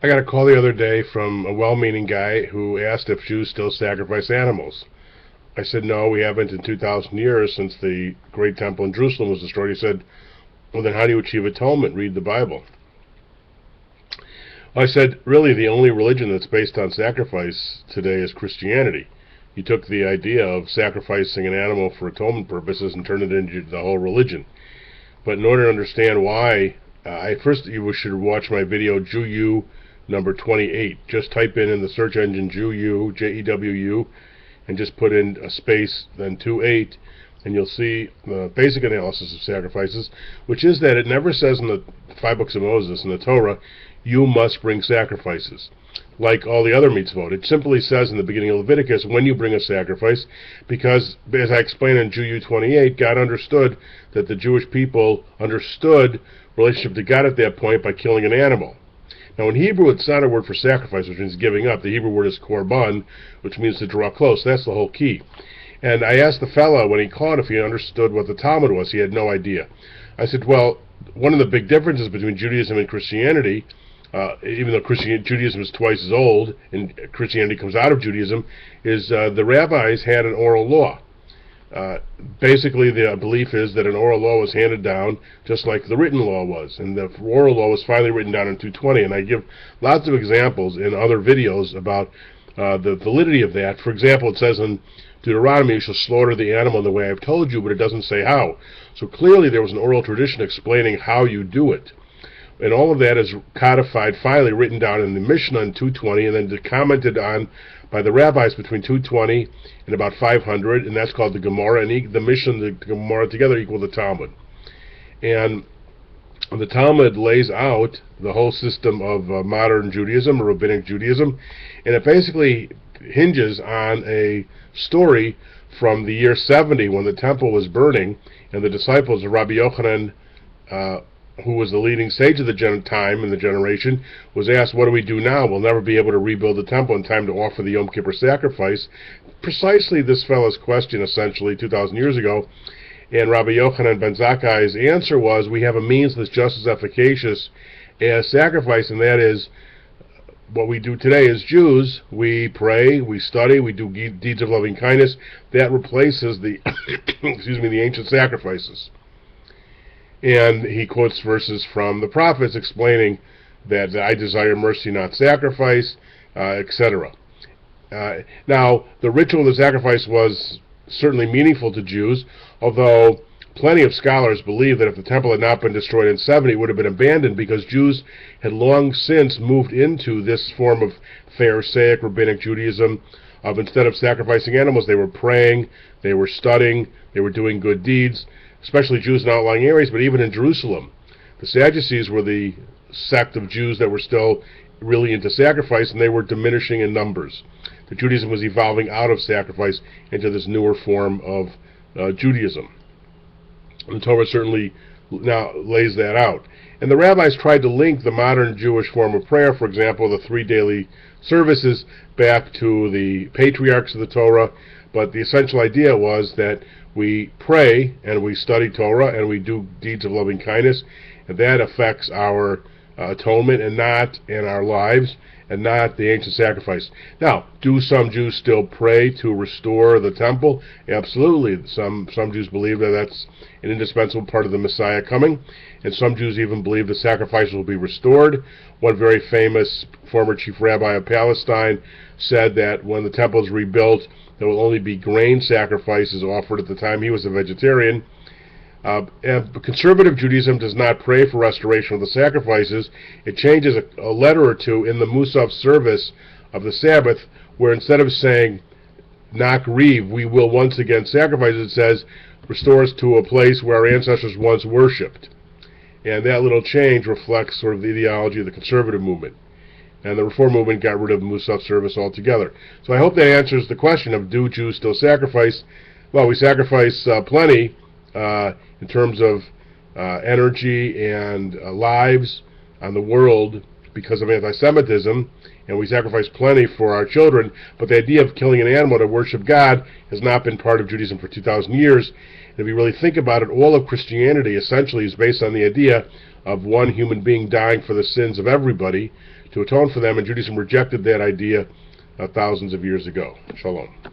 I got a call the other day from a well-meaning guy who asked if Jews still sacrifice animals. I said, no, we haven't in 2,000 years since the great temple in Jerusalem was destroyed. He said, well, then how do you achieve atonement? Read the Bible. I said, really, the only religion that's based on sacrifice today is Christianity. You took the idea of sacrificing an animal for atonement purposes and turned it into the whole religion. But in order to understand why, first you should watch my video, Jewu number 28. Just type in the search engine Jewu, Jewu, and just put in a space, then 28, and you'll see the basic analysis of sacrifices, which is that it never says in the 5 books of Moses, in the Torah, you must bring sacrifices, like all the other mitzvot. It simply says in the beginning of Leviticus, when you bring a sacrifice, because, as I explained in Jewu 28, God understood that the Jewish people understood relationship to God at that point by killing an animal. Now in Hebrew, it's not a word for sacrifice, which means giving up. The Hebrew word is korban, which means to draw close. That's the whole key. And I asked the fellow when he called if he understood what the Talmud was. He had no idea. I said, well, one of the big differences between Judaism and Christianity, even though Judaism is twice as old and Christianity comes out of Judaism, is the rabbis had an oral law. Basically, the belief is that an oral law was handed down just like the written law was, and the oral law was finally written down in 220, and I give lots of examples in other videos about the validity of that. For example, it says in Deuteronomy, you shall slaughter the animal in the way I've told you, but it doesn't say how. So clearly there was an oral tradition explaining how you do it. And all of that is codified, finally written down in the Mishnah in 220, and then commented on by the rabbis between 220 and about 500, and that's called the Gemara, and the Mishnah and the Gemara together equal the Talmud. And the Talmud lays out the whole system of modern Judaism, or Rabbinic Judaism, and it basically hinges on a story from the year 70 when the temple was burning, and the disciples of Rabbi Yochanan, who was the leading sage of the time in the generation, was asked, what do we do now? We'll never be able to rebuild the temple in time to offer the Yom Kippur sacrifice. Precisely this fellow's question, essentially, 2,000 years ago. And Rabbi Yochanan ben Zakkai's answer was, we have a means that's just as efficacious as sacrifice, and that is what we do today as Jews. We pray, we study, we do deeds of loving kindness. That replaces the the ancient sacrifices. And he quotes verses from the prophets explaining that I desire mercy, not sacrifice, etc. Now, the ritual of the sacrifice was certainly meaningful to Jews, although plenty of scholars believe that if the temple had not been destroyed in 70, it would have been abandoned because Jews had long since moved into this form of Pharisaic rabbinic Judaism of, instead of sacrificing animals, they were praying, they were studying, they were doing good deeds, especially Jews in outlying areas, but even in Jerusalem. The Sadducees were the sect of Jews that were still really into sacrifice, and they were diminishing in numbers. The Judaism was evolving out of sacrifice into this newer form of Judaism. And the Torah certainly now lays that out. And the rabbis tried to link the modern Jewish form of prayer, for example, the 3 daily services, back to the patriarchs of the Torah, but the essential idea was that we pray and we study Torah and we do deeds of loving kindness, and that affects our atonement and not in our lives, and not the ancient sacrifice. Now, do some Jews still pray to restore the temple? Absolutely. Some Jews believe that that's an indispensable part of the Messiah coming, and some Jews even believe the sacrifices will be restored. One very famous former chief rabbi of Palestine said that when the temple is rebuilt, there will only be grain sacrifices offered. At the time he was a vegetarian. Conservative Judaism does not pray for restoration of the sacrifices. It changes a letter or two in the Musaf service of the Sabbath, where instead of saying, Nakriv, we will once again sacrifice, it says, restore us to a place where our ancestors once worshipped. And that little change reflects sort of the ideology of the conservative movement. And the Reform movement got rid of Musaf service altogether. So I hope that answers the question of, do Jews still sacrifice? Well, we sacrifice plenty in terms of energy and lives on the world because of anti-Semitism, and we sacrifice plenty for our children, but the idea of killing an animal to worship God has not been part of Judaism for 2,000 years. And if you really think about it, all of Christianity essentially is based on the idea of one human being dying for the sins of everybody to atone for them, and Judaism rejected that idea thousands of years ago. Shalom.